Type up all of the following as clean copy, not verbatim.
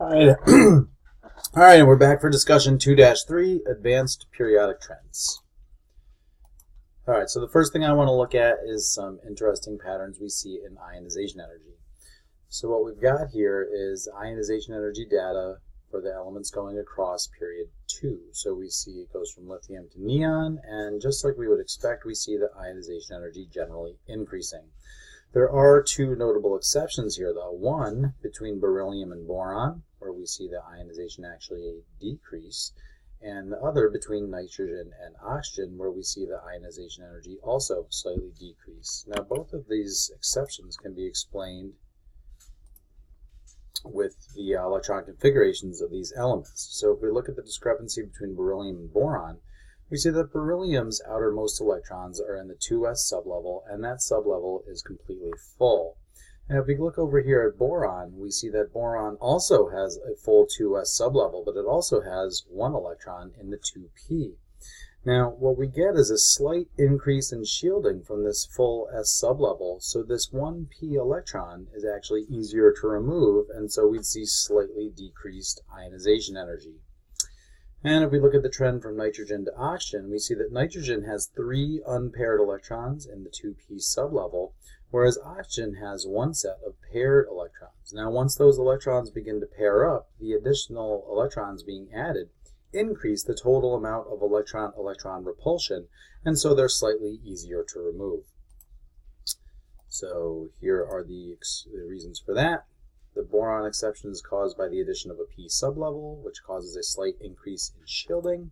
Alright, alright, and we're back for discussion 2-3, Advanced Periodic Trends. Alright, so the first thing I want to look at is some interesting patterns we see in ionization energy. So what we've got here is ionization energy data for the elements going across period 2. So we see it goes from lithium to neon, and just like we would expect, we see the ionization energy generally increasing. There are two notable exceptions here, though. One, between beryllium and boron, where we see the ionization actually decrease, and the other between nitrogen and oxygen, where we see the ionization energy also slightly decrease. Now, both of these exceptions can be explained with the electron configurations of these elements. So if we look at the discrepancy between beryllium and boron, we see that beryllium's outermost electrons are in the 2s sublevel, and that sublevel is completely full. And if we look over here at boron, we see that boron also has a full 2s sublevel, but it also has one electron in the 2p. Now, what we get is a slight increase in shielding from this full s sublevel, so this 1p electron is actually easier to remove, and so we'd see slightly decreased ionization energy. And if we look at the trend from nitrogen to oxygen, we see that nitrogen has 3 unpaired electrons in the 2p sublevel, whereas oxygen has one set of paired electrons. Now, once those electrons begin to pair up, the additional electrons being added increase the total amount of electron-electron repulsion, and so they're slightly easier to remove. So here are the reasons for that. The boron exception is caused by the addition of a p sublevel, which causes a slight increase in shielding.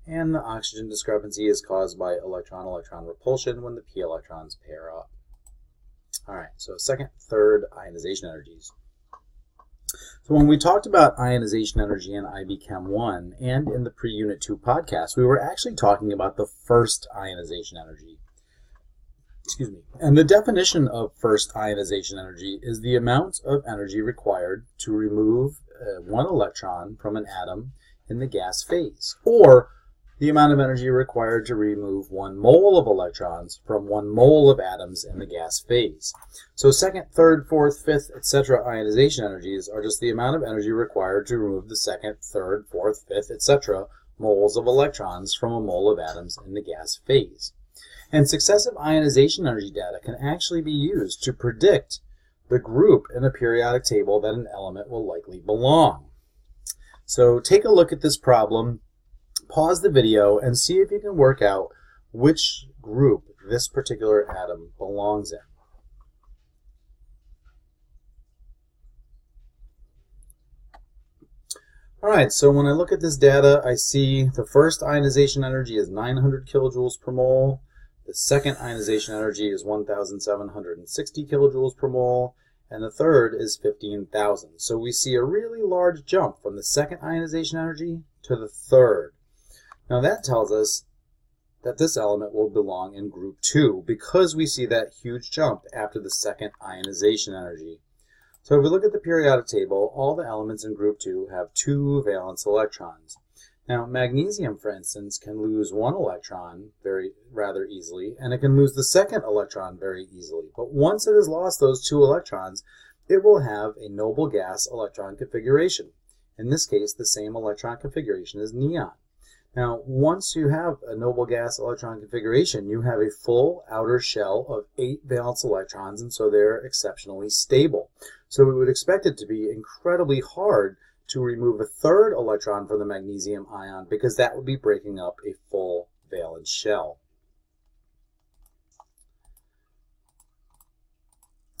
And the oxygen discrepancy is caused by electron-electron repulsion when the p electrons pair up. Alright, so second, third, ionization energies. So when we talked about ionization energy in IB Chem 1 and in the pre-Unit 2 podcast, we were actually talking about the first ionization energy. Excuse me. And the definition of first ionization energy is the amount of energy required to remove one electron from an atom in the gas phase, or the amount of energy required to remove 1 mole of electrons from 1 mole of atoms in the gas phase. So second, third, fourth, fifth, etc. ionization energies are just the amount of energy required to remove the second, third, fourth, fifth, etc. moles of electrons from a mole of atoms in the gas phase. And successive ionization energy data can actually be used to predict the group in a periodic table that an element will likely belong. So take a look at this problem, pause the video, and see if you can work out which group this particular atom belongs in. Alright, so when I look at this data, I see the first ionization energy is 900 kilojoules per mole. The second ionization energy is 1,760 kilojoules per mole, and the third is 15,000. So we see a really large jump from the second ionization energy to the third. Now that tells us that this element will belong in group 2 because we see that huge jump after the second ionization energy. So if we look at the periodic table, all the elements in group 2 have 2 valence electrons. Now, magnesium, for instance, can lose 1 electron rather easily, and it can lose the second electron very easily. But once it has lost those 2 electrons, it will have a noble gas electron configuration. In this case, the same electron configuration as neon. Now, once you have a noble gas electron configuration, you have a full outer shell of 8 valence electrons, and so they're exceptionally stable. So we would expect it to be incredibly hard to remove a third electron from the magnesium ion because that would be breaking up a full valence shell.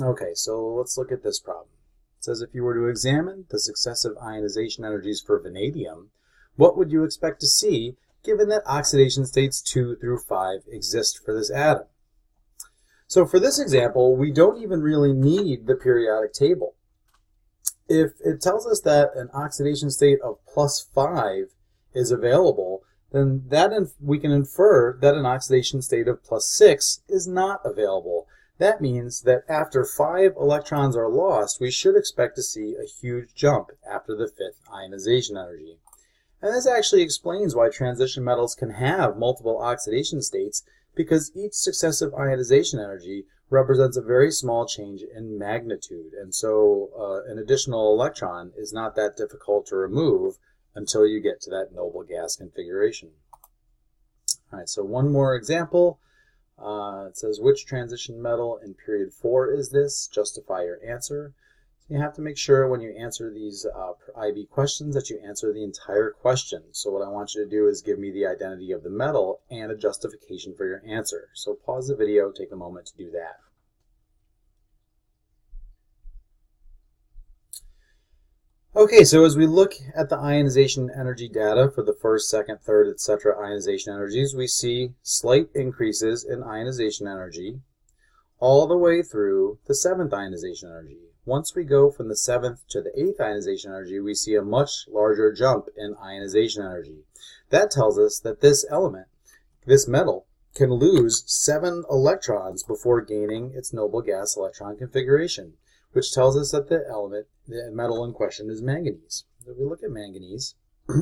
Okay, so let's look at this problem. It says if you were to examine the successive ionization energies for vanadium, what would you expect to see given that oxidation states 2 through 5 exist for this atom? So for this example, we don't even really need the periodic table. If it tells us that an oxidation state of +5 is available, then we can infer that an oxidation state of +6 is not available. That means that after 5 electrons are lost, we should expect to see a huge jump after the 5th ionization energy. And this actually explains why transition metals can have multiple oxidation states, because each successive ionization energy represents a very small change in magnitude, and so an additional electron is not that difficult to remove until you get to that noble gas configuration. All right, so one more example. It says, which transition metal in period 4 is this? Justify your answer. So you have to make sure when you answer these IB questions that you answer the entire question. So what I want you to do is give me the identity of the metal and a justification for your answer. So pause the video, take a moment to do that. Okay, so as we look at the ionization energy data for the first, second, third, etc. ionization energies, we see slight increases in ionization energy all the way through the 7th ionization energy. Once we go from the 7th to the 8th ionization energy, we see a much larger jump in ionization energy. That tells us that this element, this metal, can lose 7 electrons before gaining its noble gas electron configuration, which tells us that the metal in question is manganese. If we look at manganese,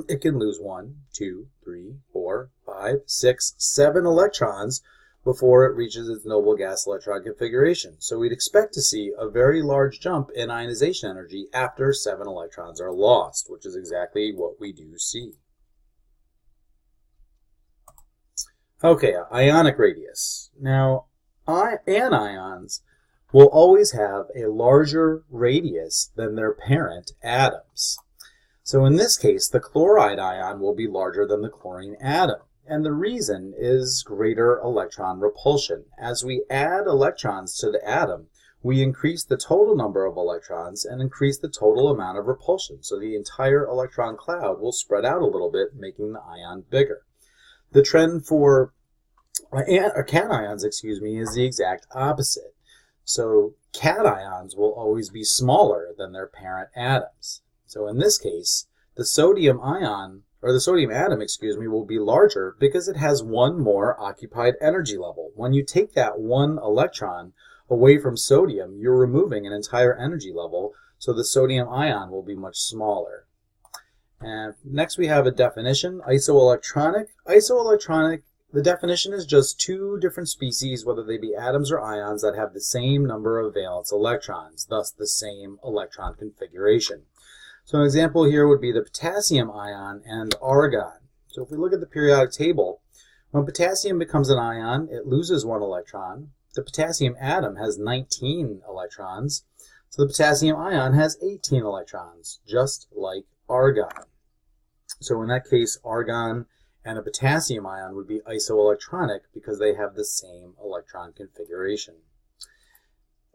it can lose 1, 2, 3, 4, 5, 6, 7 electrons before it reaches its noble gas electron configuration. So we'd expect to see a very large jump in ionization energy after 7 electrons are lost, which is exactly what we do see. Okay, ionic radius. Now, anions will always have a larger radius than their parent atoms. So in this case, the chloride ion will be larger than the chlorine atom. And the reason is greater electron repulsion. As we add electrons to the atom, we increase the total number of electrons and increase the total amount of repulsion. So the entire electron cloud will spread out a little bit, making the ion bigger. The trend for cations, is the exact opposite. So cations will always be smaller than their parent atoms. So in this case, the sodium ion, or the sodium atom, will be larger because it has one more occupied energy level. When you take that one electron away from sodium, you're removing an entire energy level, so the sodium ion will be much smaller. And next we have a definition, isoelectronic. Isoelectronic, the definition is just 2 different species, whether they be atoms or ions, that have the same number of valence electrons, thus the same electron configuration. So an example here would be the potassium ion and argon. So if we look at the periodic table, when potassium becomes an ion, it loses 1 electron. The potassium atom has 19 electrons, so the potassium ion has 18 electrons, just like argon. So in that case, argon and a potassium ion would be isoelectronic because they have the same electron configuration.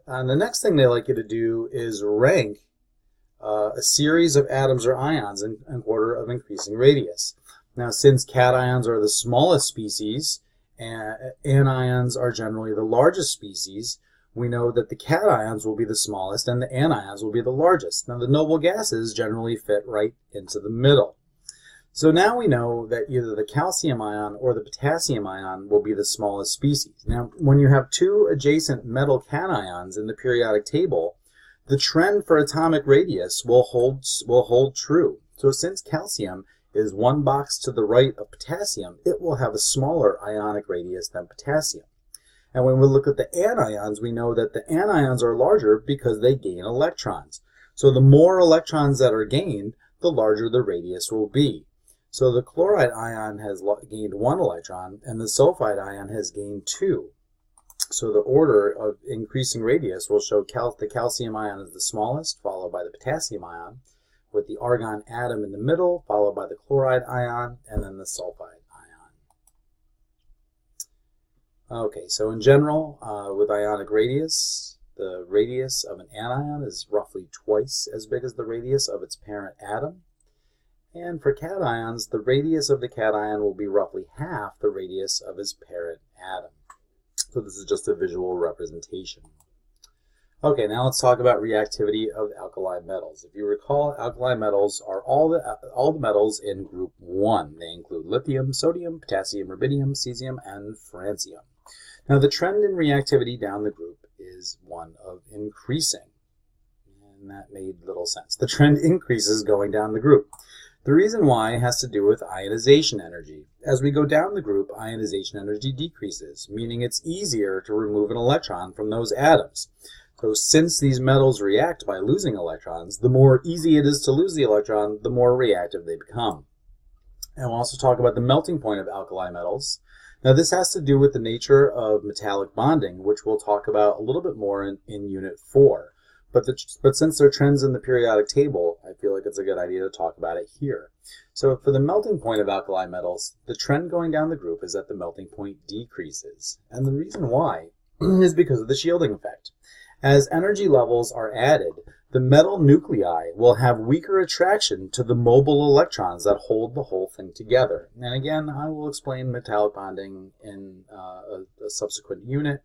And the next thing they like you to do is rank a series of atoms or ions in order of increasing radius. Now, since cations are the smallest species and anions are generally the largest species, we know that the cations will be the smallest and the anions will be the largest. Now, the noble gases generally fit right into the middle. So now we know that either the calcium ion or the potassium ion will be the smallest species. Now, when you have 2 adjacent metal cations in the periodic table, the trend for atomic radius will hold true. So since calcium is 1 box to the right of potassium, it will have a smaller ionic radius than potassium. And when we look at the anions, we know that the anions are larger because they gain electrons. So the more electrons that are gained, the larger the radius will be. So the chloride ion has gained 1 electron, and the sulfide ion has gained 2. So the order of increasing radius will show the calcium ion is the smallest, followed by the potassium ion, with the argon atom in the middle, followed by the chloride ion, and then the sulfide ion. Okay, so in general, with ionic radius, the radius of an anion is roughly twice as big as the radius of its parent atom. And for cations, the radius of the cation will be roughly half the radius of its parent atom. So this is just a visual representation. Okay, now let's talk about reactivity of alkali metals. If you recall, alkali metals are all the metals in group 1. They include lithium, sodium, potassium, rubidium, cesium, and francium. Now the trend in reactivity down the group is one of increasing. And that made little sense. The trend increases going down the group. The reason why has to do with ionization energy. As we go down the group, ionization energy decreases, meaning it's easier to remove an electron from those atoms. So since these metals react by losing electrons, the more easy it is to lose the electron, the more reactive they become. And we'll also talk about the melting point of alkali metals. Now this has to do with the nature of metallic bonding, which we'll talk about a little bit more in Unit 4. But since there are trends in the periodic table, I feel like it's a good idea to talk about it here. So for the melting point of alkali metals, the trend going down the group is that the melting point decreases. And the reason why is because of the shielding effect. As energy levels are added, the metal nuclei will have weaker attraction to the mobile electrons that hold the whole thing together. And again, I will explain metallic bonding in a subsequent unit.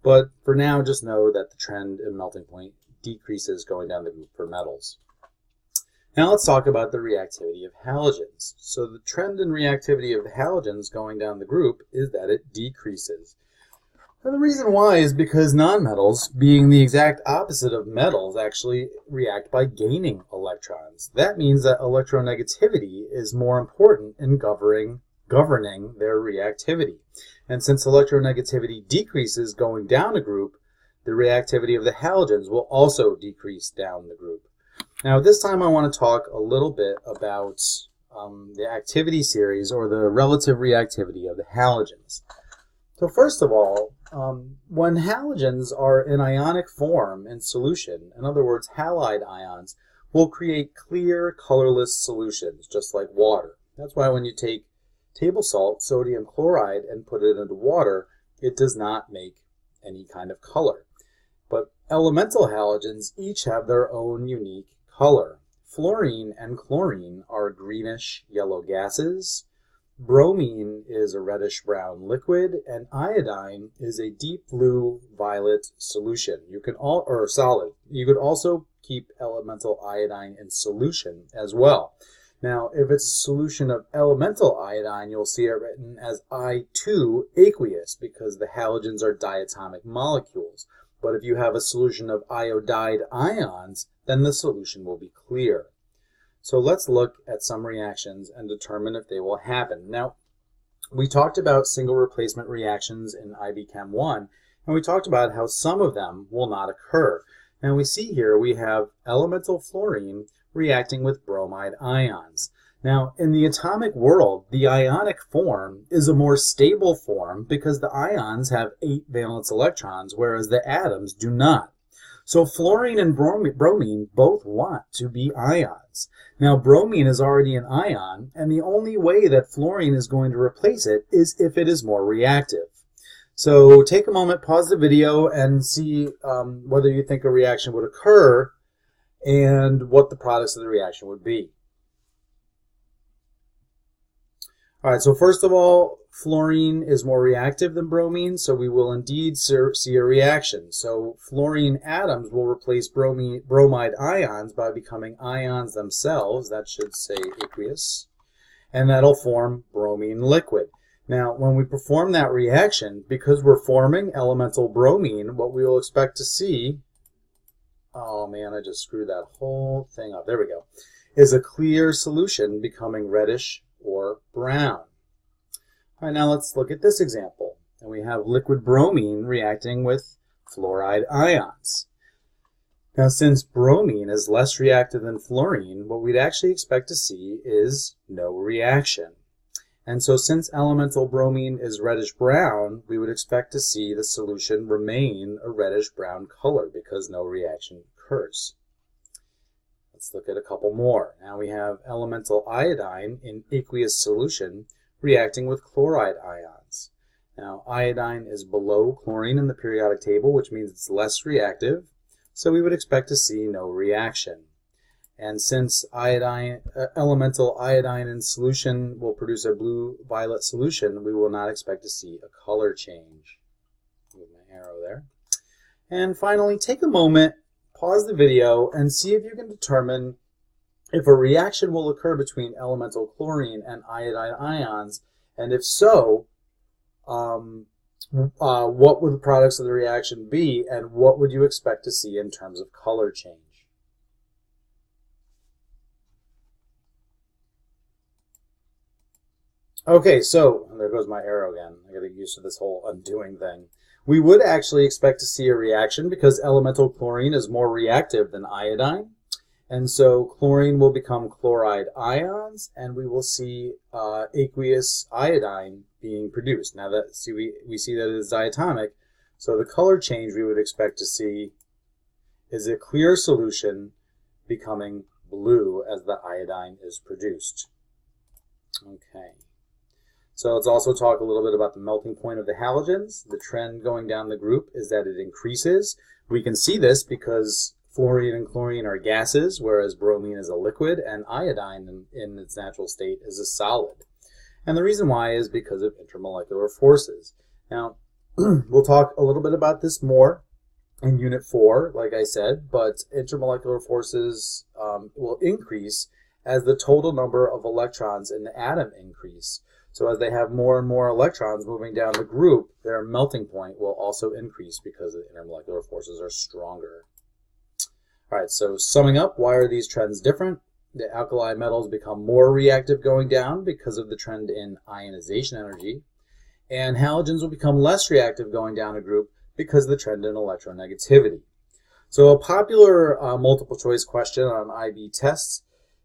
But for now, just know that the trend in melting point decreases going down the group for metals. Now let's talk about the reactivity of halogens. So the trend in reactivity of the halogens going down the group is that it decreases. And the reason why is because nonmetals, being the exact opposite of metals, actually react by gaining electrons. That means that electronegativity is more important in governing their reactivity. And since electronegativity decreases going down a group, the reactivity of the halogens will also decrease down the group. Now this time I want to talk a little bit about the activity series or the relative reactivity of the halogens. So first of all, when halogens are in ionic form in solution, in other words, halide ions, will create clear, colorless solutions, just like water. That's why when you take table salt, sodium chloride, and put it into water, it does not make any kind of color. But elemental halogens each have their own unique color. Fluorine and chlorine are greenish yellow gases. Bromine is a reddish-brown liquid, and iodine is a deep blue violet solution. Solid. You could also keep elemental iodine in solution as well. Now, if it's a solution of elemental iodine, you'll see it written as I2 aqueous because the halogens are diatomic molecules. But if you have a solution of iodide ions, then the solution will be clear. So let's look at some reactions and determine if they will happen. Now, we talked about single replacement reactions in IB Chem 1, and we talked about how some of them will not occur. And we see here we have elemental fluorine reacting with bromide ions. Now, in the atomic world, the ionic form is a more stable form because the ions have 8 valence electrons, whereas the atoms do not. So fluorine and bromine both want to be ions. Now, bromine is already an ion, and the only way that fluorine is going to replace it is if it is more reactive. So take a moment, pause the video, and see whether you think a reaction would occur and what the products of the reaction would be. All right, so first of all, fluorine is more reactive than bromine, so we will indeed see a reaction. So fluorine atoms will replace bromide ions by becoming ions themselves. That should say aqueous. And that'll form bromine liquid. Now, when we perform that reaction, because we're forming elemental bromine, what we will expect to see, oh man, I just screwed that whole thing up. There we go. Is a clear solution becoming reddish or brown. All right, now let's look at this example. And we have liquid bromine reacting with fluoride ions. Now, since bromine is less reactive than fluorine, what we'd actually expect to see is no reaction. And so since elemental bromine is reddish-brown, we would expect to see the solution remain a reddish-brown color because no reaction occurs. Let's look at a couple more. Now we have elemental iodine in aqueous solution reacting with chloride ions. Now iodine is below chlorine in the periodic table, which means it's less reactive, so we would expect to see no reaction. And since elemental iodine in solution will produce a blue-violet solution, we will not expect to see a color change. Move my arrow there. And finally, take a moment, pause the video, and see if you can determine if a reaction will occur between elemental chlorine and iodine ions, and if so, what would the products of the reaction be, and what would you expect to see in terms of color change? Okay, so there goes my arrow again. I gotta get used to this whole undoing thing. We would actually expect to see a reaction because elemental chlorine is more reactive than iodine. And so chlorine will become chloride ions, and we will see aqueous iodine being produced. Now that we see that it is diatomic, so the color change we would expect to see is a clear solution becoming blue as the iodine is produced. Okay. So let's also talk a little bit about the melting point of the halogens. The trend going down the group is that it increases. We can see this because fluorine and chlorine are gases, whereas bromine is a liquid, and iodine in its natural state is a solid. And the reason why is because of intermolecular forces. Now, we'll talk a little bit about this more in Unit 4, like I said, but intermolecular forces will increase as the total number of electrons in the atom increase. So as they have more and more electrons moving down the group, their melting point will also increase because the intermolecular forces are stronger. All right, so summing up, why are these trends different? The alkali metals become more reactive going down because of the trend in ionization energy, and halogens will become less reactive going down a group because of the trend in electronegativity. So a popular multiple choice question on IB tests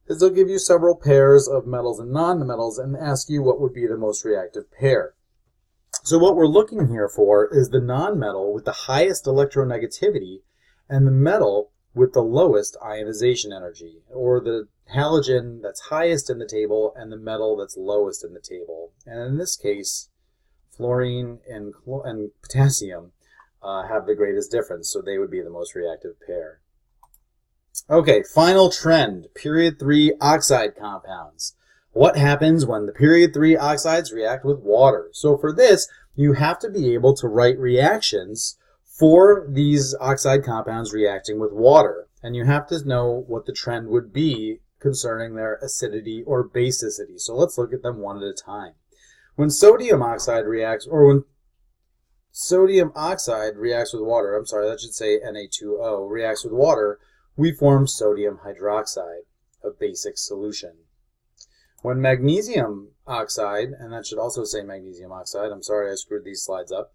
is they'll give you several pairs of metals and nonmetals and ask you what would be the most reactive pair. So what we're looking here for is the nonmetal with the highest electronegativity and the metal with the lowest ionization energy, or the halogen that's highest in the table and the metal that's lowest in the table. And in this case, fluorine and potassium have the greatest difference, so they would be the most reactive pair. Okay, final trend, period 3 oxide compounds. What happens when the period 3 oxides react with water? So for this, you have to be able to write reactions for these oxide compounds reacting with water. And you have to know what the trend would be concerning their acidity or basicity. So let's look at them one at a time. When sodium oxide reacts, or when sodium oxide reacts with water, I'm sorry, that should say Na2O, reacts with water, we form sodium hydroxide, a basic solution. When magnesium oxide, and that should also say magnesium oxide, I'm sorry I screwed these slides up.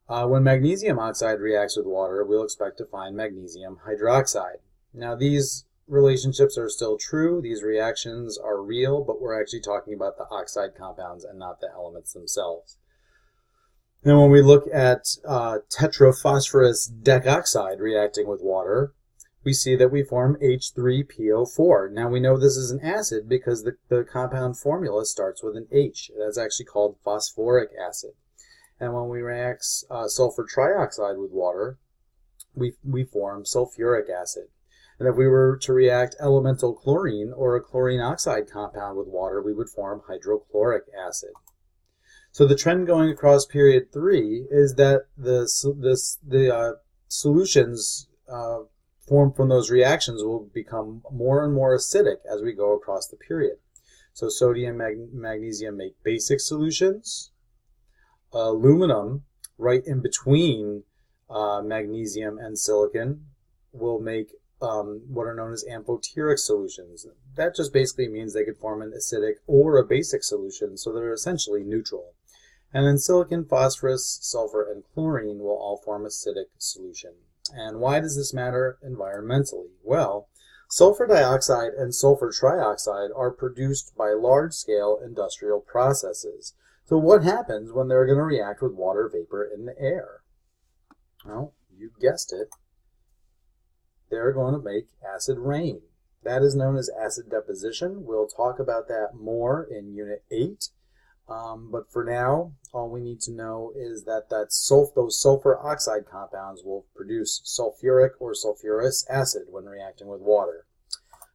When magnesium oxide reacts with water, we'll expect to find magnesium hydroxide. Now these relationships are still true, these reactions are real, but we're actually talking about the oxide compounds and not the elements themselves. Now when we look at tetraphosphorus decoxide reacting with water, we see that we form H3PO4. Now we know this is an acid because the compound formula starts with an H. That's actually called phosphoric acid. And when we react sulfur trioxide with water, we form sulfuric acid. And if we were to react elemental chlorine or a chlorine oxide compound with water, we would form hydrochloric acid. So the trend going across period 3 is that the solutions formed from those reactions will become more and more acidic as we go across the period. So sodium and magnesium make basic solutions. Aluminum, right in between magnesium and silicon, will make what are known as amphoteric solutions. That just basically means they could form an acidic or a basic solution, so they're essentially neutral. And then silicon, phosphorus, sulfur, and chlorine will all form acidic solution. And why does this matter environmentally? Well, sulfur dioxide and sulfur trioxide are produced by large-scale industrial processes. So what happens when they're going to react with water vapor in the air? Well, you guessed it. They're going to make acid rain. That is known as acid deposition. We'll talk about that more in Unit 8. But for now, all we need to know is that those sulfur oxide compounds will produce sulfuric or sulfurous acid when reacting with water.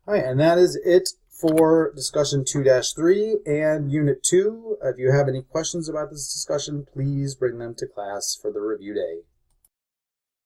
All right, and that is it for discussion 2-3 and Unit 2. If you have any questions about this discussion, please bring them to class for the review day.